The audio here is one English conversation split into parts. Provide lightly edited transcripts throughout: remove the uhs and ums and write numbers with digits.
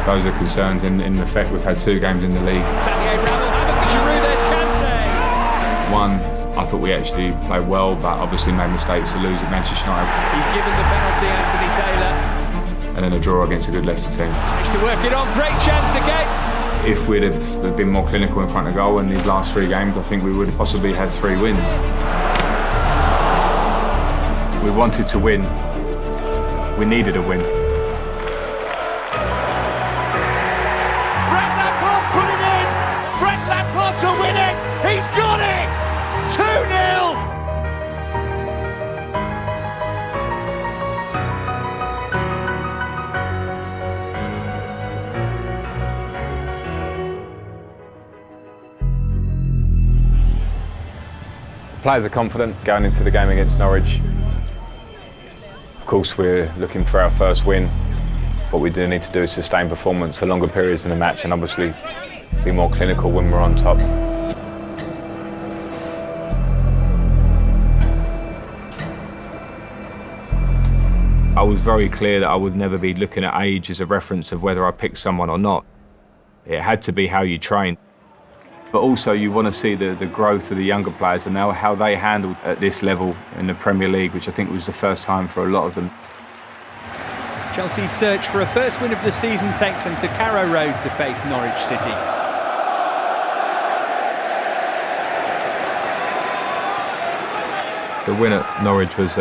Those are concerns. In effect, we've had 2 games in the league. One, I thought we actually played well, but obviously made mistakes to lose at Manchester United. He's given the penalty, Anthony Taylor. And then a draw against a good Leicester team. Managed to work it on, great chance again. If we'd have been more clinical in front of goal in these last 3 games, I think we would have possibly had 3 wins. We wanted to win. We needed a win. Frank Lampard put it in! Frank Lampard to win it! He's got it! 2-0! Players are confident going into the game against Norwich. Of course, we're looking for our first win. What we do need to do is sustain performance for longer periods in the match and obviously be more clinical when we're on top. I was very clear that I would never be looking at age as a reference of whether I picked someone or not. It had to be how you train. But also you want to see the growth of the younger players and how they handled at this level in the Premier League, which I think was the first time for a lot of them. Chelsea's search for a first win of the season takes them to Carrow Road to face Norwich City. The win at Norwich was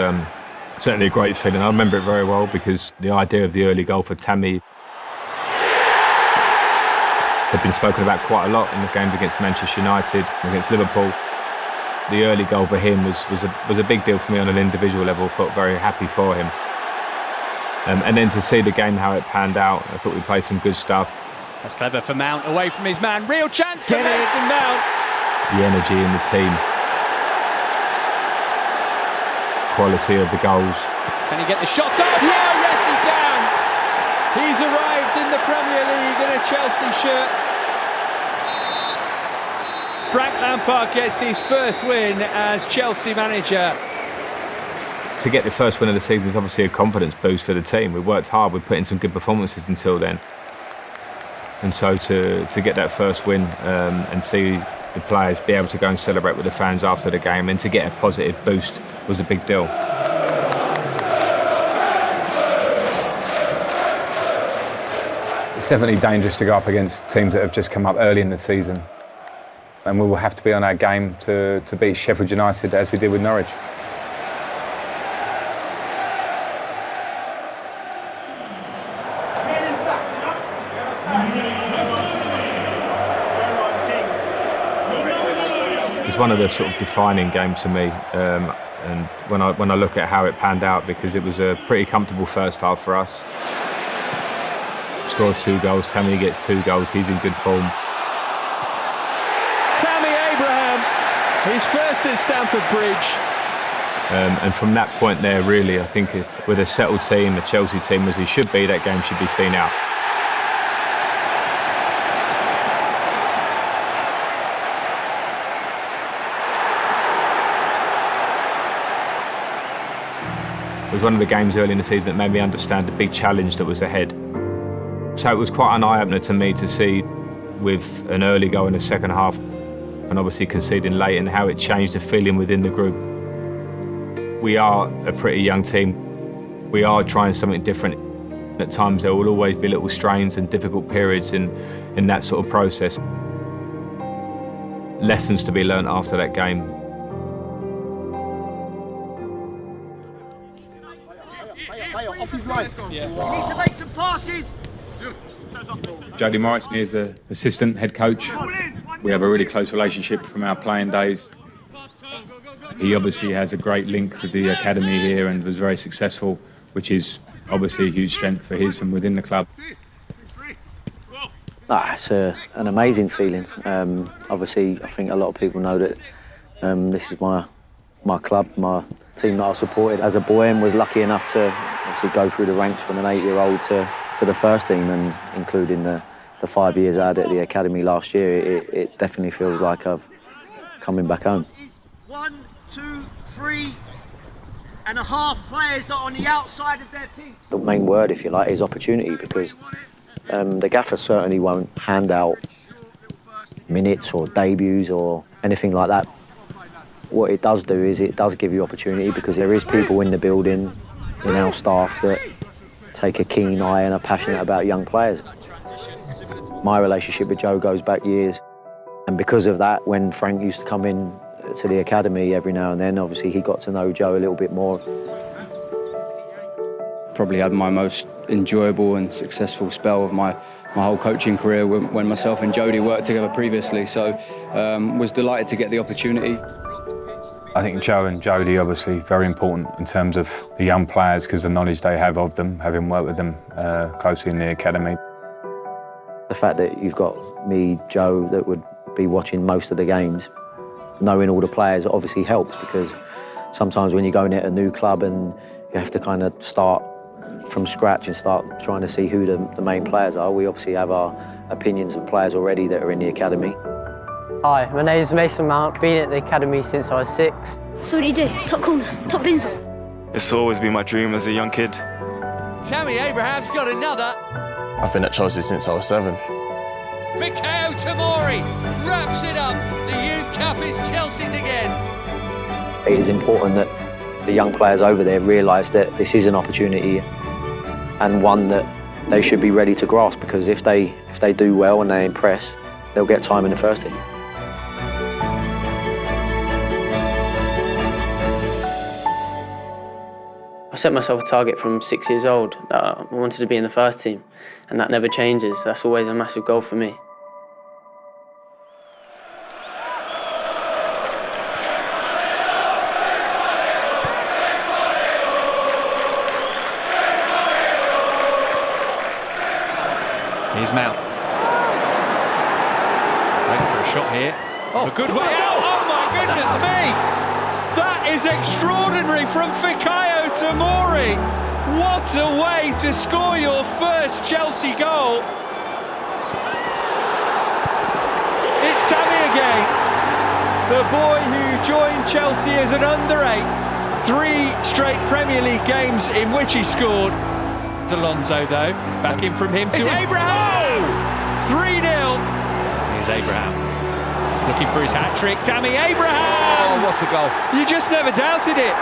certainly a great feeling. I remember it very well because the idea of the early goal for Tammy had been spoken about quite a lot in the games against Manchester United, against Liverpool. The early goal for him was a big deal for me on an individual level. Felt very happy for him. And then to see the game, how it panned out, I thought we played some good stuff. That's clever for Mount, away from his man. Real chance for Mason Mount. The energy in the team. Quality of the goals. Can he get the shot up? Yeah, yes he can! He's arrived in the Premier League in a Chelsea shirt. Frank Lampard gets his first win as Chelsea manager. To get the first win of the season is obviously a confidence boost for the team. We worked hard, we put in some good performances until then. And so to get that first win and see the players be able to go and celebrate with the fans after the game and to get a positive boost was a big deal. It's definitely dangerous to go up against teams that have just come up early in the season. And we will have to be on our game to beat Sheffield United as we did with Norwich. It's one of the sort of defining games for me, and when I look at how it panned out, because it was a pretty comfortable first half for us. Scored 2 goals, Tammy gets 2 goals, he's in good form. Tammy Abraham, his first at Stamford Bridge. And from that point there, really, I think if with a settled team, a Chelsea team as we should be, that game should be seen out. It was one of the games early in the season that made me understand the big challenge that was ahead. So it was quite an eye-opener to me to see, with an early goal in the second half and obviously conceding late, and how it changed the feeling within the group. We are a pretty young team. We are trying something different. At times there will always be little strains and difficult periods in that sort of process. Lessons to be learnt after that game. Off his line. Yeah. You need to make some passes. Jody Morrison is the assistant head coach. We have a really close relationship from our playing days. He obviously has a great link with the academy here and was very successful, which is obviously a huge strength for his from within the club. It's an amazing feeling. Obviously, I think a lot of people know that this is my club, my team that I supported as a boy, and was lucky enough to obviously go through the ranks from an 8-year-old to the first team, and including the 5 years I had at the academy last year. It definitely feels like I've coming back home. 1, 2, 3 and a half players that are on the outside of their pitch. The main word, if you like, is opportunity, because The gaffer certainly won't hand out minutes or debuts or anything like that. What it does do is it does give you opportunity, because there is people in the building, in our staff, that take a keen eye and are passionate about young players. My relationship with Joe goes back years, and because of that, when Frank used to come in to the academy every now and then, obviously he got to know Joe a little bit more. Probably had my most enjoyable and successful spell of my whole coaching career when myself and Jody worked together previously, so was delighted to get the opportunity. I think Joe and Jody obviously very important in terms of the young players, because the knowledge they have of them, having worked with them closely in the academy. The fact that you've got me, Joe, that would be watching most of the games, knowing all the players obviously helps, because sometimes when you go in at a new club and you have to kind of start from scratch and start trying to see who the main players are, we obviously have our opinions of players already that are in the academy. Hi, my name is Mason Mount, been at the academy since I was 6. So what do you do? Top corner, top bins. It's always been my dream as a young kid. Tammy Abraham's got another. I've been at Chelsea since I was 7. Fikayo Tomori wraps it up. The Youth Cup is Chelsea's again. It is important that the young players over there realise that this is an opportunity, and one that they should be ready to grasp, because if they do well and they impress, they'll get time in the first team. I set myself a target from 6 years old that I wanted to be in the first team, and that never changes. That's always a massive goal for me. Here's Mount. Waiting for a shot here. Oh, a good way out. Oh my goodness me! That is extraordinary from Fikayo Tomori. What a way to score your first Chelsea goal. It's Tammy again. The boy who joined Chelsea as an under-8. 3 straight Premier League games in which he scored. Alonso though, back in from him to Abraham! 3-0. Here's Abraham. Looking for his hat-trick, Tammy Abraham! Oh, what a goal. You just never doubted it.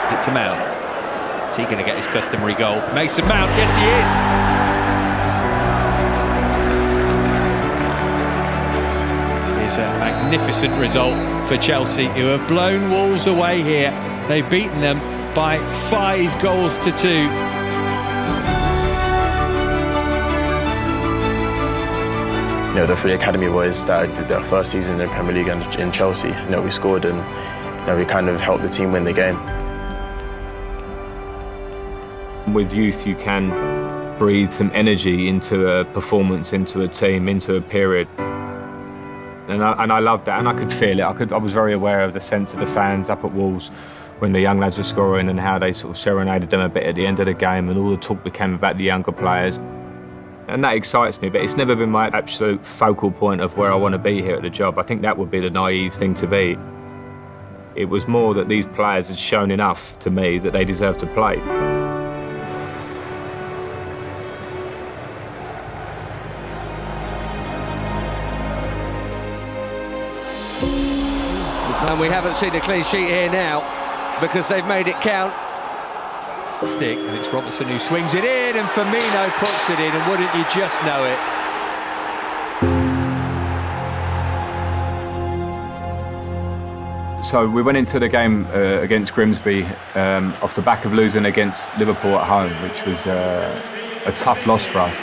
Is it to Mount? Is he going to get his customary goal? Mason Mount, yes he is. Here's a magnificent result for Chelsea, who have blown Wolves away here. They've beaten them by 5 goals to 2. You know, for the academy boys that did their first season in the Premier League and in Chelsea, you know, we scored and we kind of helped the team win the game. With youth, you can breathe some energy into a performance, into a team, into a period. And I loved that, and I could feel it. I was very aware of the sense of the fans up at Wolves when the young lads were scoring, and how they sort of serenaded them a bit at the end of the game, and all the talk became about the younger players. And that excites me, but it's never been my absolute focal point of where I want to be here at the job. I think that would be the naive thing to be. It was more that these players had shown enough to me that they deserved to play. And we haven't seen a clean sheet here now, because they've made it count. Stick, and it's Robertson who swings it in, and Firmino puts it in, and wouldn't you just know it? So we went into the game against Grimsby off the back of losing against Liverpool at home, which was a tough loss for us.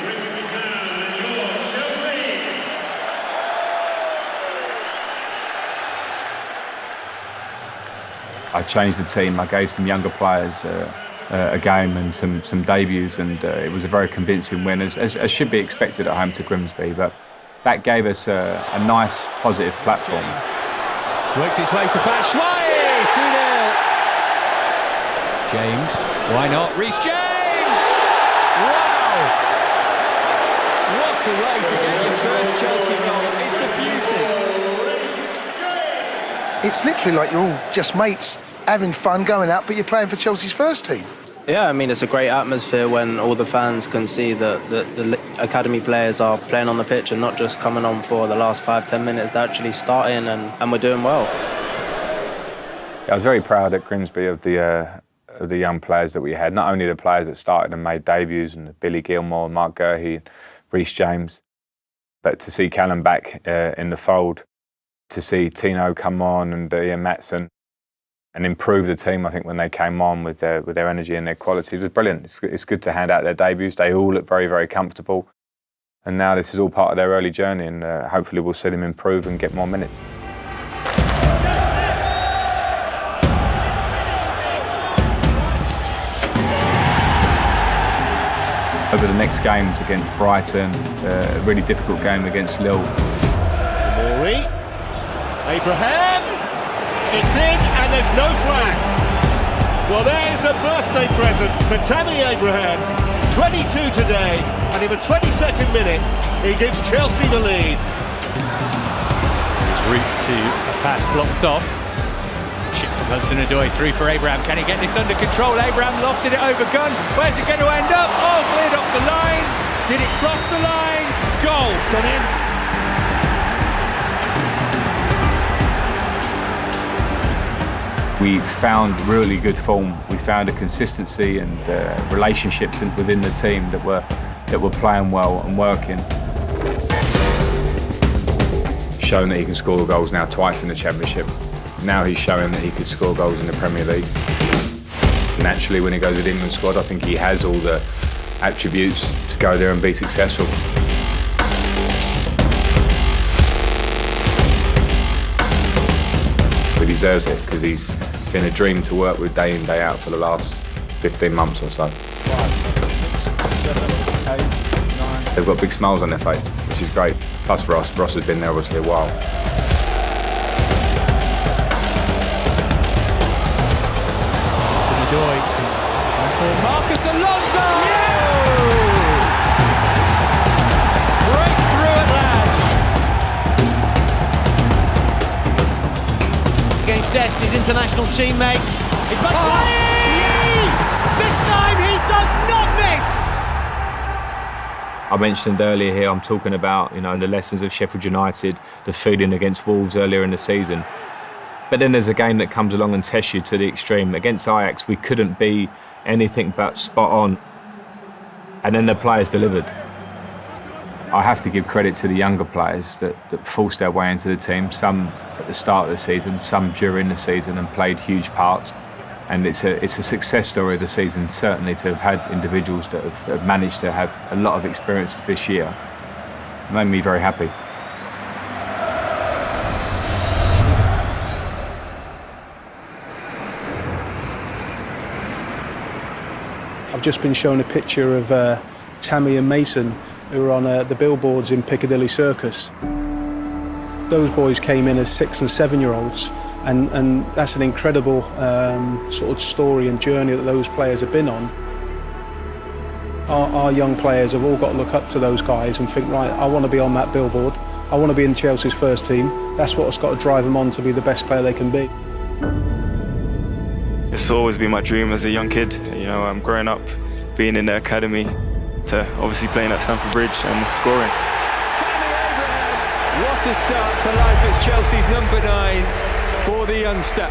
I changed the team. I gave some younger players a game and some debuts, and it was a very convincing win, as should be expected at home to Grimsby. But that gave us a nice, positive platform. It's worked its way to Batshuayi, 2-0. James, why not? Reece James! Wow! What a way to get your first Chelsea goal. It's a beauty. It's literally like you're all just mates, having fun, going out, but you're playing for Chelsea's first team. Yeah, I mean, it's a great atmosphere when all the fans can see that the academy players are playing on the pitch and not just coming on for the last 5-10 minutes. They're actually starting and we're doing well. I was very proud at Grimsby of the young players that we had. Not only the players that started and made debuts, and Billy Gilmore, Mark Gurhey, Reece James, but to see Callum back in the fold, to see Tino come on and Ian Matson, and improve the team. I think when they came on with their energy and their quality, it was brilliant. It's good to hand out their debuts. They all look very, very comfortable. And now this is all part of their early journey, and hopefully we'll see them improve and get more minutes. Over the next games against Brighton, a really difficult game against Lille. Tamori, Abraham, it's in and there's no flag. Well, there's a birthday present for Tammy Abraham, 22 today, and in the 22nd minute, he gives Chelsea the lead. His route to a pass blocked off. Chip from Hudson-Odoi through for Abraham. Can he get this under control? Abraham lofted it over Gunn. Where's it going to end up? Oh, cleared off the line. Did it cross the line? Goal. It's gone in. We found really good form. We found a consistency and relationships within the team that were playing well and working. Shown that he can score goals now twice in the Championship. Now he's showing that he could score goals in the Premier League. Naturally, when he goes to the England squad, I think he has all the attributes to go there and be successful. He deserves it because he's been a dream to work with day in, day out for the last 15 months or so. 5, 6, 7, 8, 9. They've got big smiles on their face, which is great. Plus Ross has been there obviously a while. Marcus Alonso! Breakthrough at last. Against Dest, his international teammate. It's Batshuayi! This time he does not miss! I mentioned earlier here, I'm talking about, the lessons of Sheffield United, the feeling against Wolves earlier in the season. But then there's a game that comes along and tests you to the extreme. Against Ajax, we couldn't be anything but spot on. And then the players delivered. I have to give credit to the younger players that forced their way into the team, some at the start of the season, some during the season, and played huge parts. And it's a success story of the season, certainly, to have had individuals that have managed to have a lot of experiences this year. It made me very happy. I've just been shown a picture of Tammy and Mason, who were on the billboards in Piccadilly Circus. Those boys came in as 6- and 7-year-olds, and that's an incredible sort of story and journey that those players have been on. Our young players have all got to look up to those guys and think, right, I want to be on that billboard. I want to be in Chelsea's first team. That's what's got to drive them on to be the best player they can be. It's always been my dream as a young kid, I'm growing up, being in the academy, to obviously playing at Stamford Bridge and scoring. What a start to life as Chelsea's number 9 for the youngster.